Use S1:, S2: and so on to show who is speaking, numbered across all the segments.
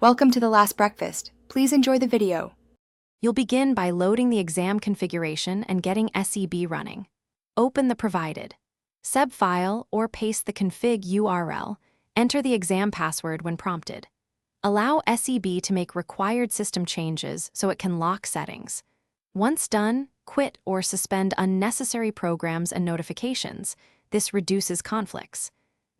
S1: Welcome to the last breakfast. Please enjoy the video.
S2: You'll begin by loading the exam configuration and getting SEB running. Open the provided SEB file or paste the config URL. Enter the exam password when prompted. Allow SEB to make required system changes so it can lock settings. Once done, quit or suspend unnecessary programs and notifications. This reduces conflicts.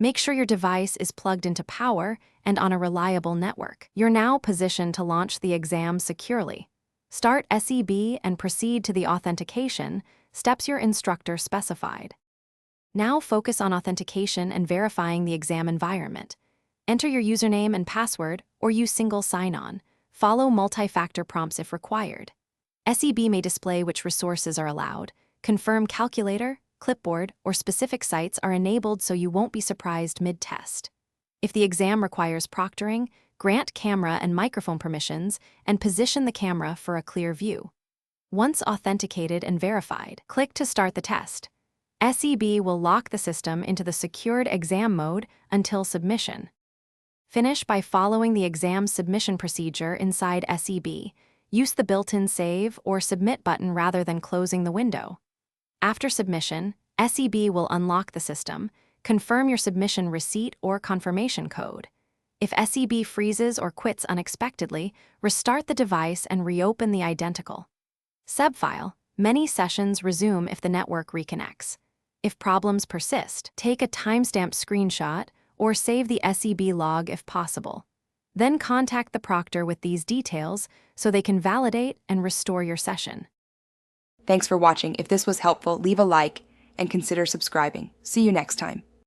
S2: Make sure your device is plugged into power and on a reliable network. You're now positioned to launch the exam securely. Start SEB and proceed to the authentication, steps your instructor specified. Now focus on authentication and verifying the exam environment. Enter your username and password or use single sign-on. Follow multi-factor prompts if required. SEB may display which resources are allowed. Confirm calculator, clipboard, or specific sites are enabled so you won't be surprised mid-test. If the exam requires proctoring, grant camera and microphone permissions and position the camera for a clear view. Once authenticated and verified, click to start the test. SEB will lock the system into the secured exam mode until submission. Finish by following the exam submission procedure inside SEB. Use the built-in Save or Submit button rather than closing the window. After submission, SEB will unlock the system, confirm your submission receipt or confirmation code. If SEB freezes or quits unexpectedly, restart the device and reopen the identical SEB file. Many sessions resume if the network reconnects. If problems persist, take a timestamp screenshot or save the SEB log if possible. Then contact the proctor with these details so they can validate and restore your session.
S1: Thanks for watching. If this was helpful, leave a like and consider subscribing. See you next time.